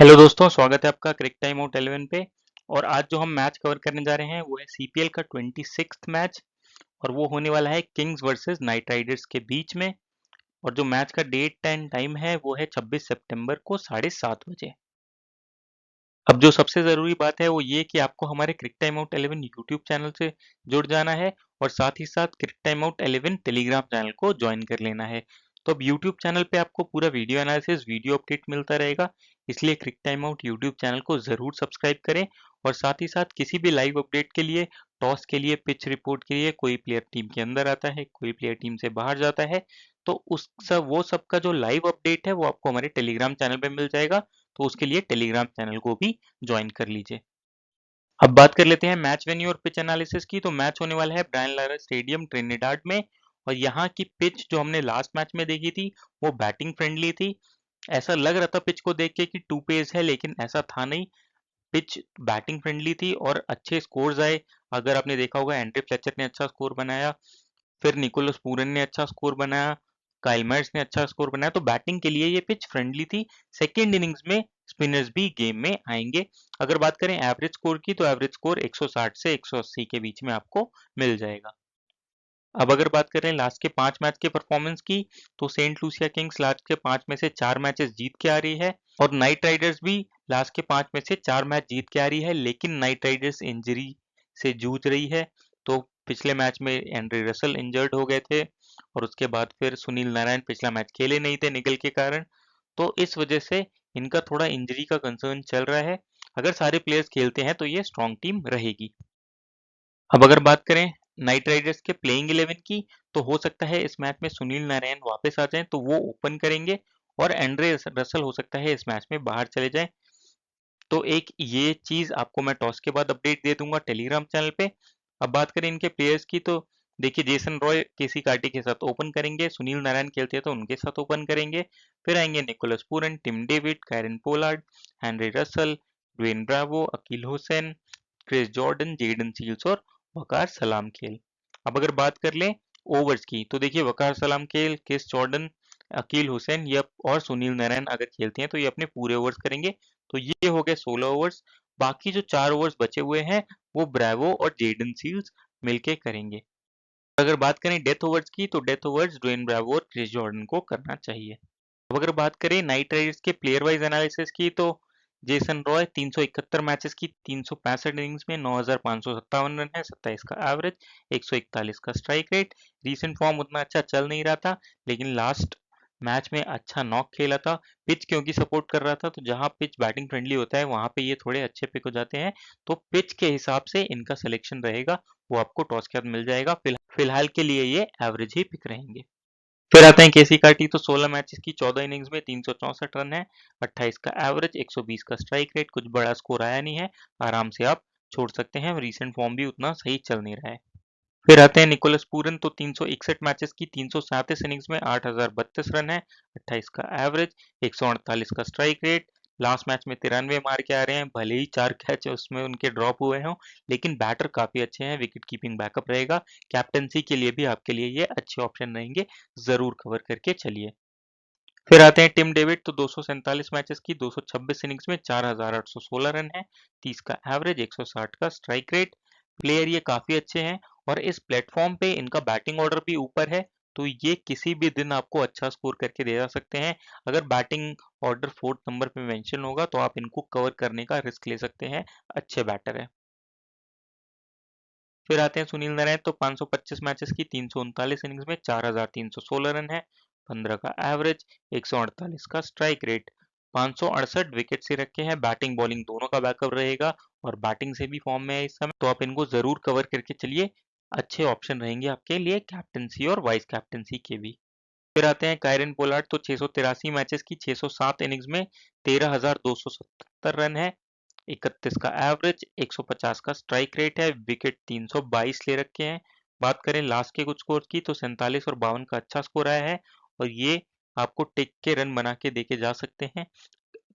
Hello दोस्तों, स्वागत है आपका क्रिक टाइम आउट 11 पे। और आज जो हम मैच कवर करने जा रहे हैं वो है सीपीएल का 26th मैच। और वो होने वाला है किंग्स वर्सेस नाइट राइडर्स के बीच में। और जो मैच का डेट एंड टाइम है वो है 26 सितंबर को 7:30 बजे। अब जो सबसे ज़रूरी बात है वो ये कि आपको हमारे क्रिक टाइम आउट 11 यूट्यूब चैनल से जुड़ जाना है और साथ ही साथ क्रिक टाइम आउट 11 टेलीग्राम चैनल को ज्वाइन कर लेना है। तो अब यूट्यूब चैनल पे आपको पूरा वीडियो एनालिसिस, वीडियो अपडेट मिलता रहेगा, इसलिए क्रिक टाइम आउट यूट्यूब चैनल को ज़रूर सब्सक्राइब करें। और साथ ही साथ किसी भी लाइव अपडेट के लिए, टॉस के लिए, पिच रिपोर्ट के लिए, कोई प्लेयर टीम के अंदर आता है, कोई प्लेयर टीम से बाहर जाता है, तो वो सब का जो लाइव अपडेट है वो आपको हमारे टेलीग्राम चैनल पे मिल जाएगा। तो उसके लिए टेलीग्राम चैनल को भी ज्वाइन कर लीजिए। अब बात कर लेते हैं मैच वेन्यू और पिच एनालिसिस की। तो मैच होने वाला है ब्रायन लारा स्टेडियम ट्रिनिडाड में। और यहाँ की पिच जो हमने लास्ट मैच में देखी थी वो बैटिंग फ्रेंडली थी। ऐसा लग रहा था पिच को देख के कि टू पेस है, लेकिन ऐसा था नहीं। पिच बैटिंग फ्रेंडली थी और अच्छे स्कोर्स आए। अगर आपने देखा होगा, एंड्रे फ्लेचर ने अच्छा स्कोर बनाया, फिर निकोलस पूरन ने अच्छा स्कोर बनाया, काइल मायर्स ने अच्छा स्कोर बनाया। तो बैटिंग के लिए ये पिच फ्रेंडली थी। सेकेंड इनिंग्स में स्पिनर्स भी गेम में आएंगे। अगर बात करें एवरेज स्कोर की, तो एवरेज स्कोर 160 से 180 के बीच में आपको मिल जाएगा। अब अगर बात करें लास्ट के 5 मैच के परफॉर्मेंस की, तो सेंट लूसिया किंग्स लास्ट के 5 में से 4 मैचेस जीत के आ रही है और नाइट राइडर्स भी लास्ट के 5 में से 4 मैच जीत के आ रही है। लेकिन नाइट राइडर्स इंजरी से जूझ रही है। तो पिछले मैच में एंड्रे रसल इंजर्ड हो गए थे और उसके बाद फिर सुनील नारायण पिछला मैच खेले नहीं थे निगल के कारण। तो इस वजह से इनका थोड़ा इंजरी का कंसर्न चल रहा है। अगर सारे प्लेयर्स खेलते हैं तो ये स्ट्रॉन्ग टीम रहेगी। अब अगर बात करें नाइट राइडर्स के प्लेइंग 11 की, तो हो सकता है इस मैच में सुनील नारायण वापस आ जाएं तो वो ओपन करेंगे और एंड्रे रसल हो सकता है इस मैच में बाहर चले जाएं। तो एक ये चीज आपको मैं टॉस के बाद अपडेट दे दूंगा टेलीग्राम चैनल पे। अब बात करें इनके प्लेयर्स की, तो देखिए जेसन रॉय केसी कार्टी के साथ ओपन करेंगे, सुनील नारायण खेलते हैं तो उनके साथ ओपन करेंगे। फिर आएंगे Nicholas Pooran, Tim David, Kieron Pollard, Henry Russell, Dwayne Bravo, Akeal Hosein, Chris Jordan, Jayden Seales और वकार सलाम खेल। अब अगर बात कर लें ओवर्स की, तो देखिए वकार सलाम खेल, क्रिस जॉर्डन, अकील हुसैन ये और सुनील नारायण अगर खेलते हैं तो ये अपने पूरे ओवर्स करेंगे। तो ये हो गए 16 ओवर्स। बाकी जो 4 ओवर्स बचे हुए हैं वो ब्रावो और जेडन सील्स मिलके करेंगे। अगर बात करें डेथ ओवर्स की, तो डेथ ओवर्स ड्वेन ब्रावो और क्रिस जॉर्डन को करना चाहिए। अब अगर बात करें नाइट राइडर्स के प्लेयर वाइज एनालिसिस की, तो जेसन रॉय 371 मैचेस की 365 इनिंग्स में 9,557 रन है, 27 का एवरेज, 141 का स्ट्राइक रेट। रीसेंट फॉर्म उतना अच्छा चल नहीं रहा था, लेकिन लास्ट मैच में अच्छा नॉक खेला था। पिच क्योंकि सपोर्ट कर रहा था, तो जहां पिच बैटिंग फ्रेंडली होता है वहां पे ये थोड़े अच्छे पिक हो जाते हैं। तो पिच के हिसाब से इनका सिलेक्शन रहेगा, वो आपको टॉस के बाद मिल जाएगा। फिलहाल के लिए ये एवरेज ही पिक रहेंगे। फिर आते हैं केसी कार्टी। तो 16 मैचेस की 14 इनिंग्स में 364 रन है, 28 का एवरेज, 120 का स्ट्राइक रेट। कुछ बड़ा स्कोर आया नहीं है, आराम से आप छोड़ सकते हैं। रीसेंट फॉर्म भी उतना सही चल नहीं रहा है। फिर आते हैं निकोलस पूरन। तो 361 मैचेस की 337 इनिंग्स में 8,032 रन है, 28 का एवरेज, 148 का स्ट्राइक रेट। लास्ट मैच में 93 मार के आ रहे हैं, भले ही 4 कैच उसमें उनके ड्रॉप हुए हों, लेकिन बैटर काफी अच्छे हैं, विकेट कीपिंग बैकअप रहेगा। कैप्टनसी के लिए भी आपके लिए ये अच्छे ऑप्शन रहेंगे, जरूर कवर करके चलिए। फिर आते हैं टिम डेविड। तो 247 मैचेस की 226 इनिंग्स में 4,816 रन है, 30 का एवरेज, 160 का स्ट्राइक रेट। प्लेयर ये काफी अच्छे हैं और इस प्लेटफॉर्म पे इनका बैटिंग ऑर्डर भी ऊपर है। तो ये किसी भी दिन आपको अच्छा स्कोर करके दे जा सकते हैं। अगर बैटिंग ऑर्डर 4th नंबर पे मेंशन होगा तो आप इनको कवर करने का रिस्क ले सकते हैं, अच्छे बैटर है। फिर आते हैं सुनील नारायण। तो 525 मैचेस की 339 इनिंग्स में 4,316 रन है, 15 का एवरेज, 148 का स्ट्राइक रेट। 568 विकेट से रखे हैं, बैटिंग बॉलिंग दोनों का बैकअप रहेगा और बैटिंग से भी फॉर्म में है इस समय, तो आप इनको जरूर कवर करके चलिए। अच्छे ऑप्शन रहेंगे आपके लिए कैप्टनसी और वाइस कैप्टनसी के भी। फिर आते हैं कायरन पोलार्ड। तो 683 मैचेस की 607 इनिंग्स में 13,277 रन है, 31 का एवरेज, 150 का स्ट्राइक रेट है, विकेट 322 ले रखे हैं। बात करें लास्ट के कुछ स्कोर की, तो 47 और 52 का अच्छा स्कोर आया है और ये आपको टिक के रन बना के देके जा सकते हैं।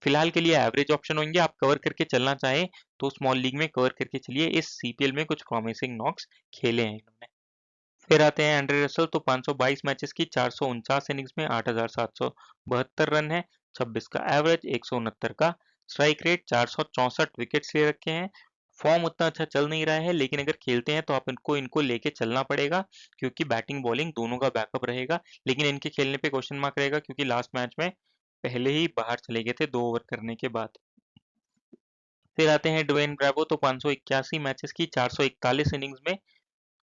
फिलहाल के लिए एवरेज ऑप्शन होंगे, आप कवर करके चलना चाहें तो स्मॉल लीग में कवर करके चलिए। इस सीपीएल में कुछ प्रॉमिसिंग नॉक्स खेले हैं इन्होंने। फिर आते हैं एंड्रे रसल। तो 522 मैचेस की 449 इनिंग्स में 8,772 रन है, 26 का एवरेज, 169 का स्ट्राइक रेट 464 विकेट्स ले रखे हैं। फॉर्म उतना अच्छा चल नहीं रहा है, लेकिन अगर खेलते हैं तो आप इनको लेके चलना पड़ेगा, क्योंकि बैटिंग बॉलिंग दोनों का बैकअप रहेगा। लेकिन इनके खेलने पे क्वेश्चन मार्क रहेगा, क्योंकि लास्ट मैच में पहले ही बाहर चले गए थे 2 ओवर करने के बाद। फिर आते हैं ड्वेन ब्रावो, तो 581 मैचेस की 441 इनिंग्स में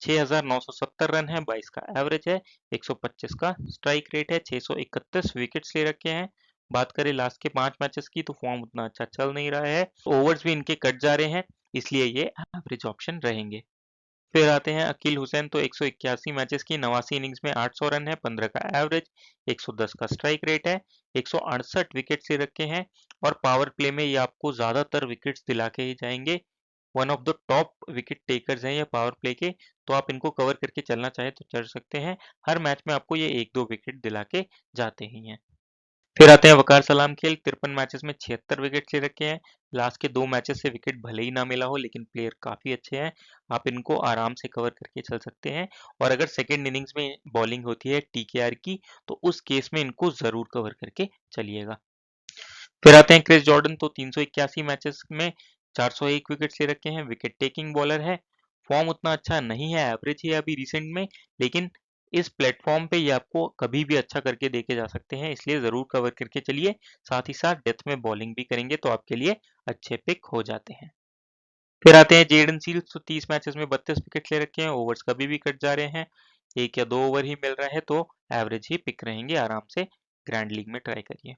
6,970 रन है, 22 का एवरेज है, 125 का स्ट्राइक रेट है, 631 विकेट्स ले रखे हैं। बात करें लास्ट के 5 मैचेस की, तो फॉर्म उतना अच्छा चल नहीं रहा है, ओवर्स भी इनके कट जा रहे हैं, इसलिए ये एवरेज ऑप्शन रहेंगे। फिर आते हैं अकील हुसैन, तो 181 मैचेस की 89 इनिंग्स में 800 रन है, 15 का एवरेज, 110 का स्ट्राइक रेट है, 168 विकेट्स ले रखे हैं, और पावर प्ले में ये आपको ज्यादातर विकेट्स दिला के ही जाएंगे। One of the top wicket takers हैं ये पावर प्ले के, तो आप इनको कवर करके चलना चाहे तो चल सकते हैं। हर मैच में आपको ये 1-2 विकेट दिला के जाते ही हैं। फिर आते हैं वकार सलाम खेल, 53 मैचेस में 76 विकेट ले रखे हैं। लास्ट के 2 मैचेस से विकेट भले ही ना मिला हो, लेकिन प्लेयर काफी अच्छे हैं, आप इनको आराम से कवर करके चल सकते हैं। और अगर सेकेंड इनिंग्स में बॉलिंग होती है टीकेआर की, तो उस केस में इनको जरूर कवर करके चलिएगा। फिर आते हैं क्रिस जॉर्डन, तो 381 मैचेस में 401 विकेट्स ले रखे हैं, विकेट टेकिंग बॉलर है। फॉर्म उतना अच्छा नहीं है, एवरेज ही है अभी रिसेंट में, लेकिन इस प्लेटफॉर्म पे ये आपको कभी भी अच्छा करके देके जा सकते हैं, इसलिए जरूर कवर करके चलिए। साथ ही साथ डेथ में बॉलिंग भी करेंगे तो आपके लिए अच्छे पिक हो जाते हैं। फिर आते हैं जेडन सील्स, तो 30 मैचेस में 32 विकेट ले रखे हैं, ओवर्स कभी भी कट जा रहे हैं, 1 या 2 ओवर ही मिल रहा है, तो एवरेज ही पिक रहेंगे, आराम से ग्रैंड लीग में ट्राई करिए।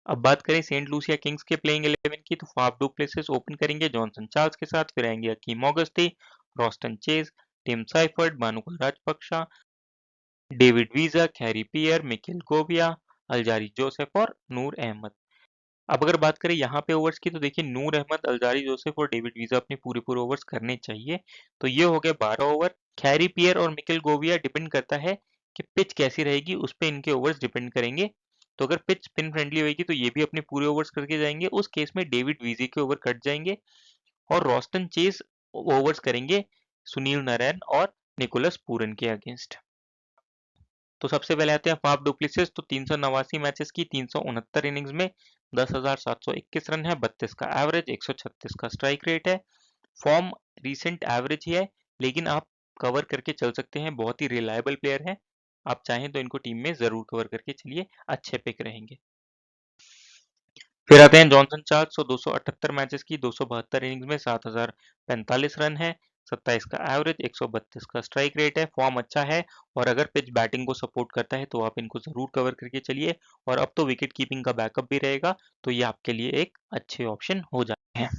अब बात करें सेंट लूसिया किंग्स के प्लेइंग 11 की, तो फाफ डू प्लेसेस ओपन करेंगे जॉनसन चार्ल्स के साथ, फिर आएंगे Akeem Auguste, Roston Chase, Tim Seifert, Bhanuka Rajapaksa, David Wiese, Khary Pierre, Mikael Govia, Alzarri Joseph और नूर अहमद। अब अगर बात करें यहाँ पे ओवर्स की, तो देखिए नूर अहमद, अलजारी जोसेफ और डेविड वीजा अपने पूरे पूरे ओवर्स करने चाहिए। तो ये हो गए 12 ओवर। कैरी पियर और मिकेल गोविया डिपेंड करता है कि पिच कैसी रहेगी, उस पे इनके ओवर्स डिपेंड करेंगे। तो अगर पिच स्पिन फ्रेंडली होगी तो ये भी अपने पूरे ओवर्स करके जाएंगे, उस केस में डेविड वीजे के ओवर कट जाएंगे, और रोस्टन चेस ओवर्स करेंगे सुनील नारायण और निकोलस पूरन के अगेंस्ट। तो सबसे पहले आते हैं फाफ डुप्लेसिस, तो 389 मैचेस की 369 इनिंग्स में 10,721 रन है, 32 का एवरेज, 136 का स्ट्राइक रेट है। फॉर्म रिसेंट एवरेज ही है, लेकिन आप कवर करके चल सकते हैं, बहुत ही रिलायबल प्लेयर है, आप चाहें तो इनको टीम में जरूर कवर करके चलिए, अच्छे पिक रहेंगे। फिर आते हैं जॉनसन चार्ल्स, तो 278 मैचेस की 272 इनिंग्स में 7,045 रन है, 27 का एवरेज, 132 का स्ट्राइक रेट है। फॉर्म अच्छा है, और अगर पिच बैटिंग को सपोर्ट करता है तो आप इनको जरूर कवर करके चलिए, और अब तो विकेट कीपिंग का बैकअप भी रहेगा, तो ये आपके लिए एक अच्छे ऑप्शन हो जाते हैं।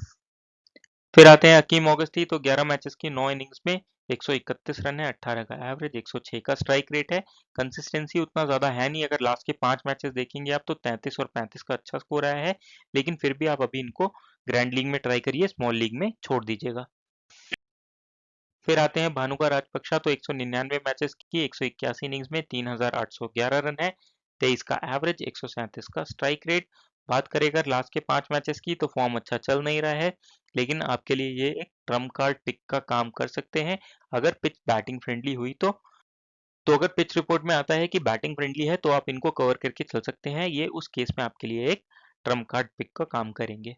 फिर आते हैं अकीम ऑगस्टी, तो 11 मैचेस की 9 इनिंग्स में 131 रन है, 18 का एवरेज, 106 का स्ट्राइक रेट है। कंसिस्टेंसी उतना ज्यादा है नहीं, अगर लास्ट के 5 मैचेस देखेंगे आप, तो 33 और 35 का अच्छा स्कोर आया है, लेकिन फिर भी आप अभी इनको ग्रैंड लीग में ट्राई करिए, स्मॉल लीग में छोड़ दीजिएगा। फिर आते हैं भानुका राजपक्षा, तो 199 मैचेस की 181 इनिंग्स में 3,811 रन है, 23 का एवरेज, 137 का स्ट्राइक रेट। बात करें अगर लास्ट के 5 मैचेस की, तो फॉर्म अच्छा चल नहीं रहा है, लेकिन आपके लिए ये एक ट्रम्प कार्ड पिक का काम कर सकते हैं, अगर पिच बैटिंग फ्रेंडली हुई तो अगर पिच रिपोर्ट में आता है कि बैटिंग फ्रेंडली है, तो आप इनको कवर करके चल सकते हैं, ये उस केस में आपके लिए एक ट्रम्प कार्ड पिक का काम करेंगे।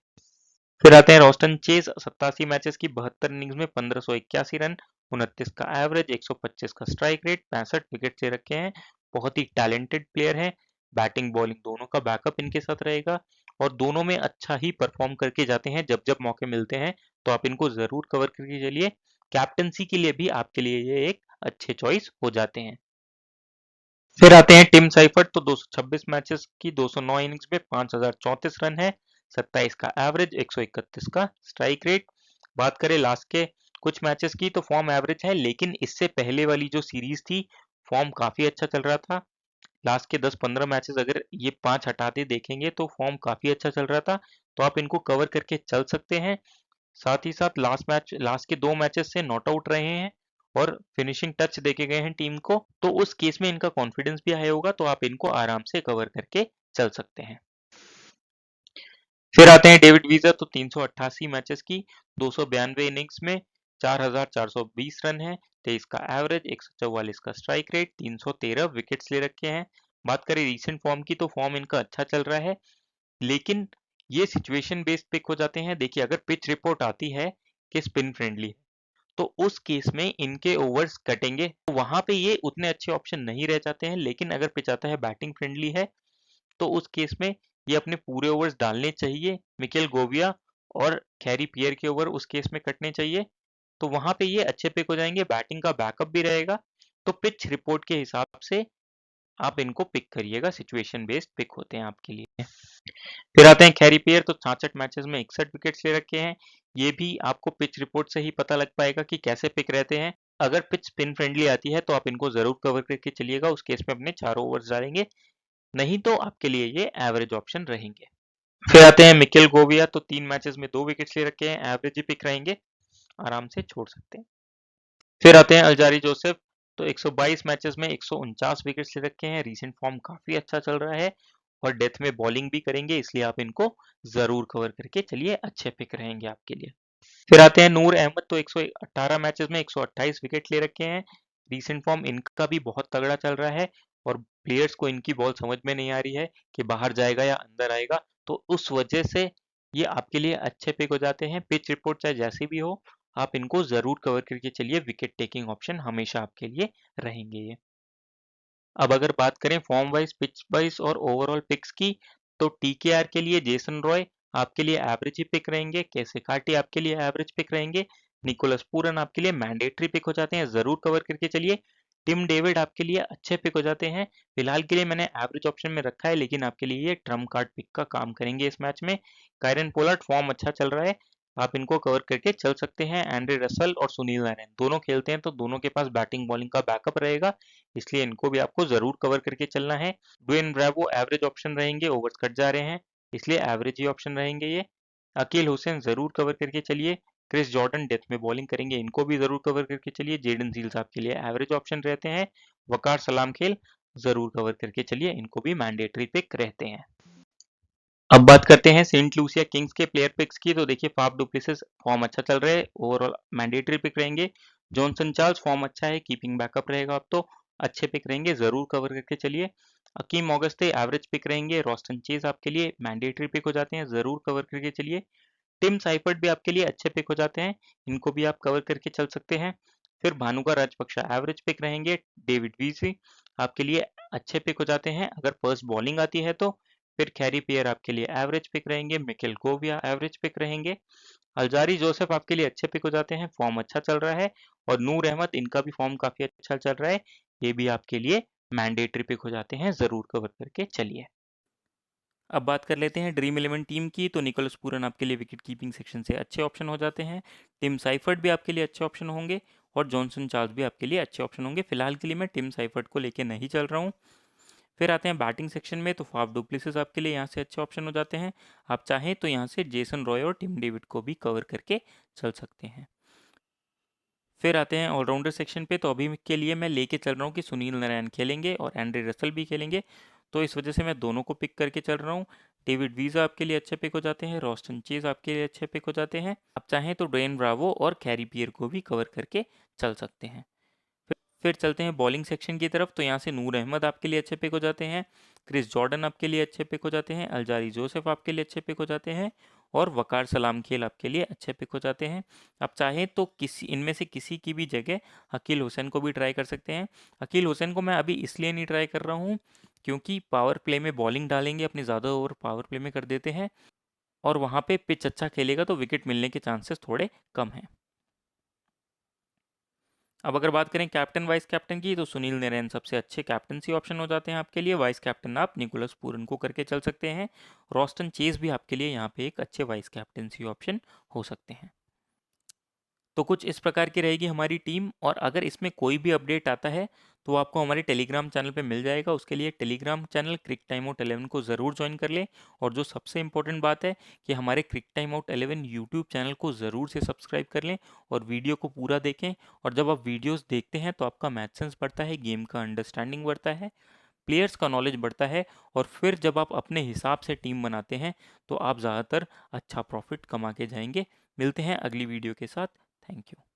फिर आते हैं रोस्टन चेज, 87 मैचेस की 72 इनिंग्स में 1581 रन, 29 का एवरेज, 125 का स्ट्राइक रेट, 65 विकेट ले रखे हैं। बहुत ही टैलेंटेड प्लेयर हैं, बैटिंग बॉलिंग दोनों का बैकअप इनके साथ रहेगा, और दोनों में अच्छा ही परफॉर्म करके जाते हैं जब जब मौके मिलते हैं, तो आप इनको जरूर कवर करके चलिए। कैप्टनसी के लिए भी आपके लिए ये एक अच्छे चॉइस हो जाते हैं। फिर आते हैं टिम साइफर्ट, तो 226 मैचेस की 209 इनिंग्स में 5,034 रन है, 27 का एवरेज, 131 का स्ट्राइक रेट। बात करें लास्ट के कुछ मैचेस की, तो फॉर्म एवरेज है, लेकिन इससे पहले वाली जो सीरीज थी, फॉर्म काफी अच्छा चल रहा था। लास्ट के 10-15 मैचेस अगर ये 5 हटाते देखेंगे, तो फॉर्म काफी अच्छा चल रहा था, तो आप इनको कवर करके चल सकते हैं। साथ ही साथ लास्ट के 2 मैचेस से नॉट आउट रहे हैं, और फिनिशिंग टच देके गए हैं टीम को, तो उस केस में इनका कॉन्फिडेंस भी हाई होगा, तो आप इनको आराम से कवर करके चल सकते हैं। फिर आते हैं डेविड वीजर, तो 388 मैचेस की 292 इनिंग्स में 4,420 रन है, 23 का एवरेज, 144 का स्ट्राइक रेट, 313 विकेट्स ले रखे हैं। बात करें रीसेंट फॉर्म की, तो फॉर्म इनका अच्छा चल रहा है, लेकिन ये सिचुएशन बेस्ड पिक हो जाते हैं। देखिए अगर पिच रिपोर्ट आती है कि स्पिन फ्रेंडली है, तो उस केस में इनके ओवर्स कटेंगे, तो वहां पे ये उतने अच्छे ऑप्शन नहीं रह जाते हैं। लेकिन अगर पिच आता है बैटिंग फ्रेंडली है, तो उस केस में ये अपने पूरे ओवर्स डालने चाहिए। मिकेल गोविया और कैरी पियर के ओवर उस केस में कटने चाहिए, तो वहां पे ये अच्छे पिक हो जाएंगे, बैटिंग का बैकअप भी रहेगा। तो पिच रिपोर्ट के हिसाब से आप इनको पिक करिएगा, सिचुएशन बेस्ड पिक होते हैं आपके लिए। फिर आते हैं कैरी पेयर, तो 66 मैचेस में 61 विकेट्स ले रखे हैं। ये भी आपको पिच रिपोर्ट से ही पता लग पाएगा कि कैसे पिक रहते हैं। अगर पिच स्पिन फ्रेंडली आती है तो आप इनको जरूर कवर करके चलिएगा, उस केस में अपने चारों ओवर्स डालेंगे, नहीं तो आपके लिए ये एवरेज ऑप्शन रहेंगे। फिर आते हैं मिकेल गोविया, तो 3 मैचेस में 2 विकेट्स ले रखे हैं, एवरेज ही पिक रहेंगे, आराम से छोड़ सकते हैं। फिर आते हैं अल्जारी जोसेफ, तो 122 मैचेस में 149 विकेट्स ले रखे हैं, रीसेंट फॉर्म काफी अच्छा चल रहा है और डेथ में बॉलिंग भी करेंगे, इसलिए आप इनको जरूर कवर करके चलिए, अच्छे पिक रहेंगे आपके लिए। फिर आते हैं नूर अहमद, तो 118 मैचेस में 128 विकेट ले रखे हैं, रीसेंट फॉर्म इनका भी बहुत तगड़ा चल रहा है और प्लेयर्स को इनकी बॉल समझ में नहीं आ रही है कि बाहर जाएगा या अंदर आएगा, तो उस वजह से ये आपके लिए अच्छे पिक हो जाते हैं। पिच रिपोर्ट चाहे जैसी भी हो, आप इनको जरूर कवर करके चलिए, विकेट टेकिंग ऑप्शन हमेशा आपके लिए रहेंगे ये। अब अगर बात करें फॉर्म वाइज, पिच वाइज और ओवरऑल पिक्स की, तो टीकेआर के लिए जेसन रॉय आपके लिए एवरेज ही पिक रहेंगे, केसे कार्टी आपके लिए एवरेज पिक रहेंगे, निकोलस पूरन आपके लिए मैंडेटरी पिक हो जाते हैं, जरूर कवर करके चलिए। टिम डेविड आपके लिए अच्छे पिक हो जाते हैं, फिलहाल के लिए मैंने एवरेज ऑप्शन में रखा है, लेकिन आपके लिए ये ट्रम्प कार्ड पिक का काम करेंगे इस मैच में। कायरन पोलार्ड फॉर्म अच्छा चल रहा है, आप इनको कवर करके चल सकते हैं। एंड्रे रसल और सुनील नारायण दोनों खेलते हैं, तो दोनों के पास बैटिंग बॉलिंग का बैकअप रहेगा, इसलिए इनको भी आपको जरूर कवर करके चलना है। ड्वेन ब्रावो एवरेज ऑप्शन रहेंगे, ओवर्स कट जा रहे हैं, इसलिए एवरेज ही ऑप्शन रहेंगे ये। अकील हुसैन जरूर कवर करके चलिए। क्रिस जॉर्डन डेथ में बॉलिंग करेंगे, इनको भी जरूर कवर करके चलिए। जेडन सील्स आपके लिए एवरेज ऑप्शन रहते हैं। वकार सलाम खेल जरूर कवर करके चलिए, इनको भी मैंडेटरी पिक रहते हैं। अब बात करते हैं सेंट लूसिया किंग्स के प्लेयर पिक्स की, तो देखिए फाफ डुप्लेसिस फॉर्म अच्छा चल रहा है, ओवरऑल मैंडेटरी पिक रहेंगे। जॉनसन चार्ल्स फॉर्म अच्छा है, कीपिंग बैकअप रहेगा, अब तो अच्छे पिक रहेंगे, जरूर कवर करके चलिए। अकीम ऑगस्टे एवरेज पिक रहेंगे। रॉस्टन चेज आपके लिए मैंडेटरी पिक हो जाते हैं, जरूर कवर करके चलिए। टिम साइफर्ट भी आपके लिए अच्छे पिक हो जाते हैं, इनको भी आप कवर करके चल सकते हैं। फिर भानुका राजपक्षा एवरेज पिक रहेंगे। डेविड वीसी आपके लिए अच्छे पिक हो जाते हैं अगर फर्स्ट बॉलिंग आती है तो। फिर कैरी पियर आपके लिए एवरेज पिक रहेंगे। मिकेल गोविया एवरेज पिक रहेंगे। अल्जारी जोसेफ आपके लिए अच्छे पिक हो जाते हैं, फॉर्म अच्छा चल रहा है। और नूर अहमद, इनका भी फॉर्म काफी अच्छा चल रहा है, ये भी आपके लिए मैंडेटरी पिक हो जाते हैं, जरूर कवर करके चलिए। अब बात कर लेते हैं ड्रीम 11 टीम की, तो निकोलस पूरन आपके लिए विकेट कीपिंग सेक्शन से अच्छे ऑप्शन हो जाते हैं। टिम साइफर्ट भी आपके लिए अच्छे ऑप्शन होंगे और जॉनसन चार्ल्स भी आपके लिए अच्छे ऑप्शन होंगे। फिलहाल के लिए मैं टिम साइफर्ट को लेके नहीं चल रहा हूँ। फिर आते हैं बैटिंग सेक्शन में, तो फाफ डुप्लेसिस आपके लिए यहाँ से अच्छे ऑप्शन हो जाते हैं, आप चाहें तो यहाँ से जेसन रॉय और टिम डेविड को भी कवर करके चल सकते हैं। फिर आते हैं ऑलराउंडर सेक्शन पे, तो अभी के लिए मैं लेके चल रहा हूँ कि सुनील नारायण खेलेंगे और एंड्रे रसल भी खेलेंगे, तो इस वजह से मैं दोनों को पिक करके चल रहा हूँ। डेविड वीजा आपके लिए अच्छे पिक हो जाते हैं, रॉस्टन चेज आपके लिए अच्छे पिक हो जाते हैं, आप चाहें तो ड्वेन ब्रावो और कैरी पियर को भी कवर करके चल सकते हैं। फिर चलते हैं बॉलिंग सेक्शन की तरफ, तो यहाँ से नूर अहमद आपके लिए अच्छे पिक हो जाते हैं, क्रिस जॉर्डन आपके लिए अच्छे पिक हो जाते हैं, अल्जारी जोसेफ आपके लिए अच्छे पिक हो जाते हैं और वकार सलाम खेल आपके लिए अच्छे पिक हो जाते हैं। आप चाहें तो किसी इनमें से किसी की भी जगह अकील हुसैन को भी ट्राई कर सकते हैं। अकील हुसैन को मैं अभी इसलिए नहीं ट्राई कर रहा हूँ क्योंकि पावर प्ले में बॉलिंग डालेंगे, अपने ज़्यादा ओवर पावर प्ले में कर देते हैं और वहाँ पे पिच अच्छा खेलेगा तो विकेट मिलने के चांसेस थोड़े कम हैं। अब अगर बात करें कैप्टन वाइस कैप्टन की, तो सुनील नारायण सबसे अच्छे कैप्टनसी ऑप्शन हो जाते हैं आपके लिए। वाइस कैप्टन आप निकोलस पूरन को करके चल सकते हैं। रॉस्टन चेज भी आपके लिए यहाँ पे एक अच्छे वाइस कैप्टनसी ऑप्शन हो सकते हैं। तो कुछ इस प्रकार की रहेगी हमारी टीम, और अगर इसमें कोई भी अपडेट आता है तो आपको हमारे टेलीग्राम चैनल पे मिल जाएगा। उसके लिए टेलीग्राम चैनल क्रिक टाइम आउट 11 को ज़रूर ज्वाइन कर लें, और जो सबसे इंपॉर्टेंट बात है कि हमारे क्रिक टाइम आउट 11 यूट्यूब चैनल को ज़रूर से सब्सक्राइब कर लें और वीडियो को पूरा देखें। और जब आप वीडियोज़ देखते हैं तो आपका मैथ सेंस बढ़ता है, गेम का अंडरस्टैंडिंग बढ़ता है, प्लेयर्स का नॉलेज बढ़ता है, और फिर जब आप अपने हिसाब से टीम बनाते हैं तो आप ज़्यादातर अच्छा प्रॉफिट कमा के जाएंगे। मिलते हैं अगली वीडियो के साथ। Thank you.